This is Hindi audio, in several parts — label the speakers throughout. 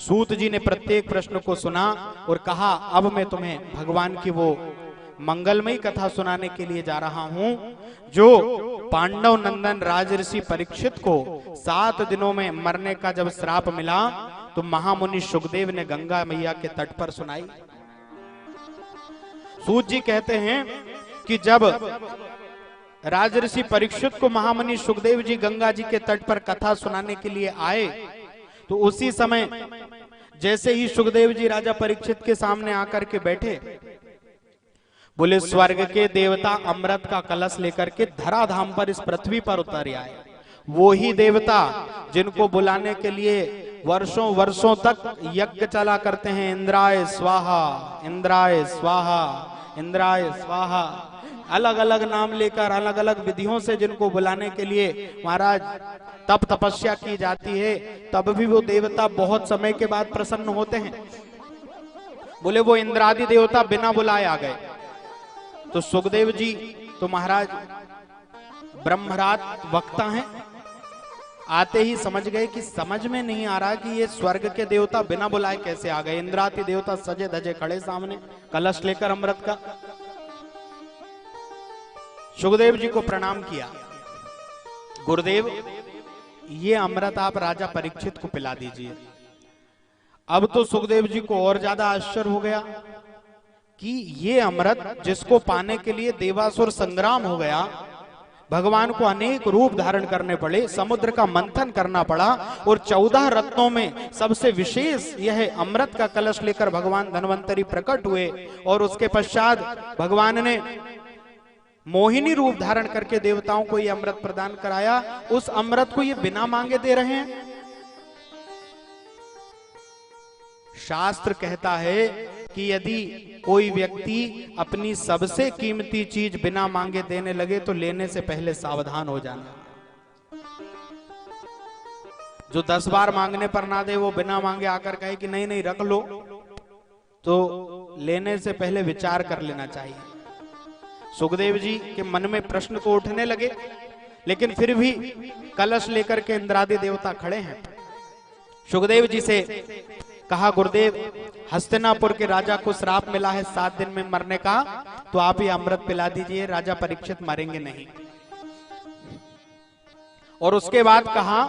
Speaker 1: सूत जी ने प्रत्येक प्रश्न को सुना और कहा अब मैं तुम्हें भगवान की वो मंगलमयी कथा सुनाने के लिए जा रहा हूं जो पांडव नंदन राजऋषि परीक्षित को 7 दिनों में मरने का जब श्राप मिला तो महामुनि सुखदेव ने गंगा मैया के तट पर सुनाई। सूत जी कहते हैं कि जब राजऋषि परीक्षित को महामुनि सुखदेव जी गंगा जी के तट पर कथा सुनाने के लिए आए तो उसी समय जैसे ही सुखदेव जी राजा परीक्षित के सामने आकर के बैठे, बोले स्वर्ग के देवता अमृत का कलश लेकर के धराधाम पर इस पृथ्वी पर उतर आए। वो ही देवता जिनको बुलाने के लिए वर्षों वर्षों तक यज्ञ चला करते हैं, इंद्राय स्वाहा, इंद्राय स्वाहा, इंद्राय स्वाहा, अलग अलग नाम लेकर अलग अलग विधियों से जिनको बुलाने के लिए महाराज तप तपस्या की जाती है, तब भी वो देवता बहुत समय के बाद प्रसन्न होते हैं। बोले वो इंद्रादि देवता बिना बुलाए आ गए। तो सुखदेव जी तो महाराज ब्रह्मरात वक्ता हैं, आते ही समझ गए कि समझ में नहीं आ रहा कि ये स्वर्ग के देवता बिना बुलाए कैसे आ गए। इंद्रादि देवता सजे धजे खड़े सामने कलश लेकर अमृत का। सुखदेव जी को प्रणाम किया, गुरुदेव ये अमृत आप राजा परीक्षित को पिला दीजिए। अब तो सुखदेव जी को और ज्यादा आश्चर्य हो गया कि ये अमृत जिसको पाने के लिए देवासुर संग्राम हो गया, भगवान को अनेक रूप धारण करने पड़े, समुद्र का मंथन करना पड़ा और 14 रत्नों में सबसे विशेष यह अमृत का कलश लेकर भगवान धन्वंतरी प्रकट हुए और उसके पश्चात भगवान ने मोहिनी रूप धारण करके देवताओं को यह अमृत प्रदान कराया। उस अमृत को ये बिना मांगे दे रहे हैं। शास्त्र कहता है कि यदि कोई व्यक्ति अपनी सबसे कीमती चीज बिना मांगे देने लगे तो लेने से पहले सावधान हो जाना। जो 10 बार मांगने पर ना दे वो बिना मांगे आकर कहे कि नहीं नहीं रख लो, तो लेने से पहले विचार कर लेना चाहिए। सुखदेव जी के मन में प्रश्न तो उठने लगे, लेकिन फिर भी कलश लेकर के इंद्रादि देवता खड़े हैं। सुखदेव जी से कहा गुरुदेव हस्तिनापुर के राजा को श्राप मिला है 7 दिन में मरने का, तो आप ये अमृत पिला दीजिए, राजा परीक्षित मरेंगे नहीं। और उसके बाद कहा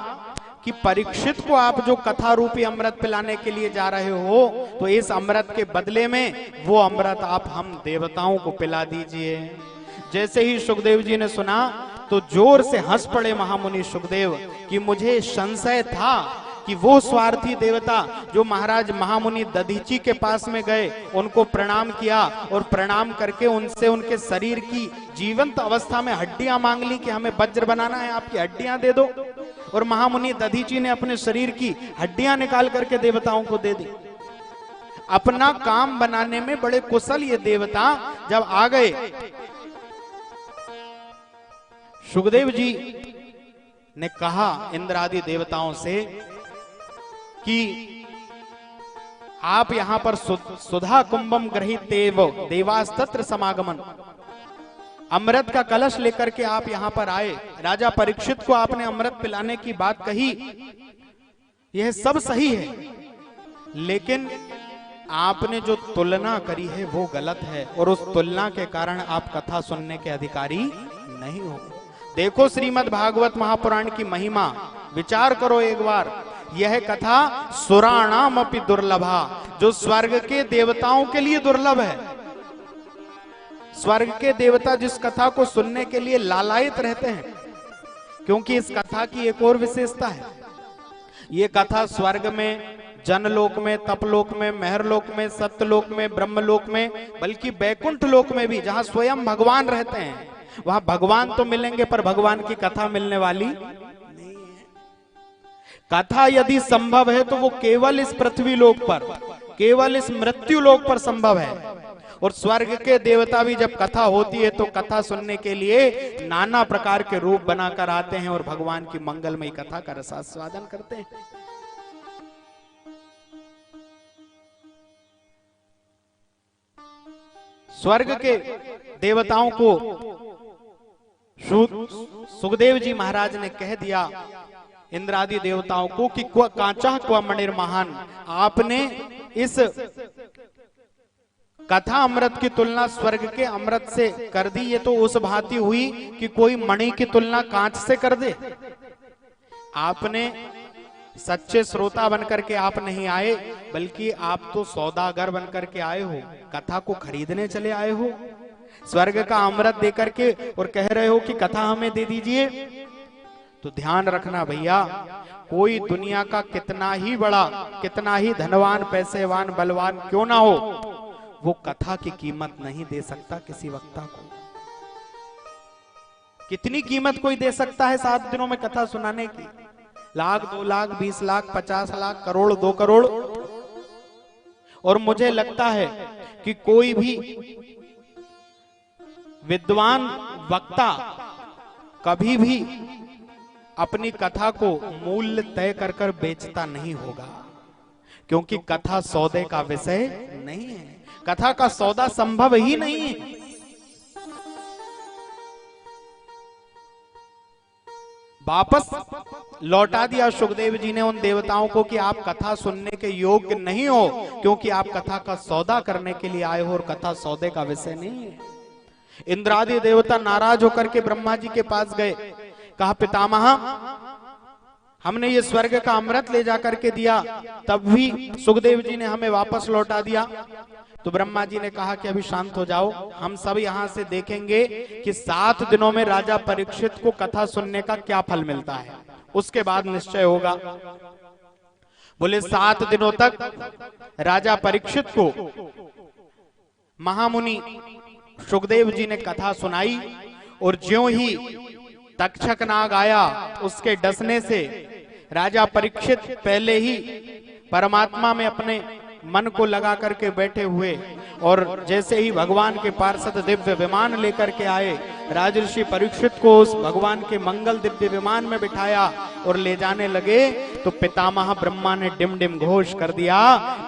Speaker 1: कि परीक्षित को आप जो कथा रूपी अमृत पिलाने के लिए जा रहे हो तो इस अमृत के बदले में वो अमृत आप हम देवताओं को पिला दीजिए। जैसे ही सुखदेव जी ने सुना तो जोर से हंस पड़े महामुनि सुखदेव कि मुझे संशय था कि वो स्वार्थी देवता जो महाराज महामुनि दधीची के पास में गए, उनको प्रणाम किया और प्रणाम करके उनसे उनके शरीर की जीवंत अवस्था में हड्डियां मांग ली कि हमें वज्र बनाना है, आपकी हड्डियां दे दो। और महामुनि दधीची ने अपने शरीर की हड्डियां निकाल करके देवताओं को दे दी। अपना काम बनाने में बड़े कुशल ये देवता जब आ गए, सुखदेव जी ने कहा इंद्रादि देवताओं से कि आप यहां पर सुधा कुंभम गृहीतेव देवास्तत्र समागमन, अमृत का कलश लेकर के आप यहां पर आए, राजा परीक्षित को आपने अमृत पिलाने की बात कही, यह सब सही है, लेकिन आपने जो तुलना करी है वो गलत है और उस तुलना के कारण आप कथा सुनने के अधिकारी नहीं हो। देखो श्रीमद् भागवत महापुराण की महिमा, विचार करो एक बार। यह कथा सुराणाम अपि दुर्लभा, जो स्वर्ग के देवताओं के लिए दुर्लभ है। स्वर्ग के देवता जिस कथा को सुनने के लिए लालायित रहते हैं, क्योंकि इस कथा की एक और विशेषता है, ये कथा स्वर्ग में, जनलोक में, तपलोक में, महरलोक में, सत्यलोक में, ब्रह्मलोक में, बल्कि बैकुंठ लोक में भी, जहां स्वयं भगवान रहते हैं, वहां भगवान तो मिलेंगे पर भगवान की कथा मिलने वाली नहीं है। कथा यदि संभव है तो वो केवल इस पृथ्वी लोक पर, केवल इस मृत्यु लोक पर संभव है। और स्वर्ग के देवता भी जब कथा होती है तो कथा सुनने के लिए नाना प्रकार के रूप बनाकर आते हैं और भगवान की मंगलमयी कथा का रसास्वादन करते हैं। स्वर्ग के देवताओं को सुखदेव जी महाराज ने कह दिया इंद्रादि देवताओं को कि क्व कांचा क्व मणिर महान, आपने इस कथा अमृत की तुलना स्वर्ग के अमृत से कर दी। ये तो उस भांति हुई कि कोई मणि की तुलना कांच से कर दे। आपने सच्चे श्रोता बनकर के आप नहीं आए, बल्कि आप तो सौदागर बनकर के आए हो, कथा को खरीदने चले आए हो, स्वर्ग का अमृत देकर के, और कह रहे हो कि कथा हमें दे दीजिए। तो ध्यान रखना भैया, कोई दुनिया का कितना ही बड़ा, कितना ही धनवान, पैसेवान, बलवान क्यों ना हो, वो कथा की कीमत नहीं दे सकता किसी वक्ता को। कितनी कीमत कोई दे सकता है 7 दिनों में कथा सुनाने की? लाख, 2 लाख, 20 लाख, 50 लाख, करोड़, 2 करोड़। और मुझे लगता है कि कोई भी विद्वान वक्ता कभी भी अपनी कथा को मूल्य तय कर कर बेचता नहीं होगा, क्योंकि कथा सौदे का विषय नहीं है, कथा का सौदा संभव ही नहीं है। वापस लौटा दिया सुखदेव जी ने उन देवताओं को कि आप कथा सुनने के योग्य नहीं हो, क्योंकि आप कथा का सौदा करने के लिए आए हो, और कथा सौदे का विषय नहीं है। इंद्रादि देवता नाराज होकर के ब्रह्मा जी के पास गए, कहा पितामह, हमने ये स्वर्ग का अमृत ले जाकर के दिया, तब भी सुखदेव जी ने हमें वापस लौटा दिया। तो ब्रह्मा जी ने कहा कि अभी शांत हो जाओ, हम सब यहां से देखेंगे कि 7 दिनों में राजा परीक्षित को कथा सुनने का क्या फल मिलता है, उसके बाद निश्चय होगा। बोले 7 दिनों तक राजा परीक्षित को महामुनि सुखदेव जी ने कथा सुनाई, और ज्यों ही तक्षक नाग आया, उसके डसने से राजा परीक्षित पहले ही परमात्मा में अपने मन को लगा करके बैठे हुए, और जैसे ही भगवान के पार्षद दिव्य विमान लेकर के आए, राजर्षि परीक्षित को उस भगवान के मंगल दिव्य विमान में बिठाया और ले जाने लगे, तो पितामह ब्रह्मा ने डिम डिम घोष कर दिया,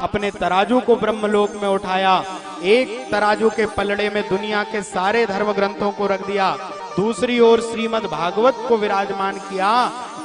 Speaker 1: अपने तराजू को ब्रह्मलोक में उठाया, एक तराजू के पलड़े में दुनिया के सारे धर्म ग्रंथों को रख दिया, दूसरी ओर श्रीमद् भागवत को विराजमान किया,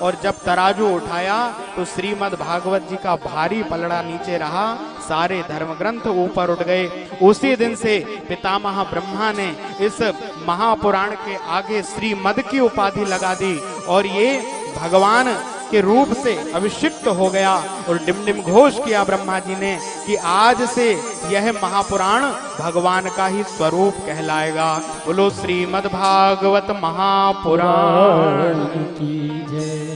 Speaker 1: और जब तराजू उठाया तो श्रीमद् भागवत जी का भारी पलड़ा नीचे रहा, सारे धर्म ग्रंथ ऊपर उठ गए। उसी दिन से पितामह ब्रह्मा ने इस महापुराण के आगे श्रीमद् की उपाधि लगा दी, और ये भगवान के रूप से अभिषिक्त हो गया। और डिमडिम घोष किया ब्रह्मा जी ने कि आज से यह महापुराण भगवान का ही स्वरूप कहलाएगा। बोलो श्रीमद् भागवत महापुराण की जय।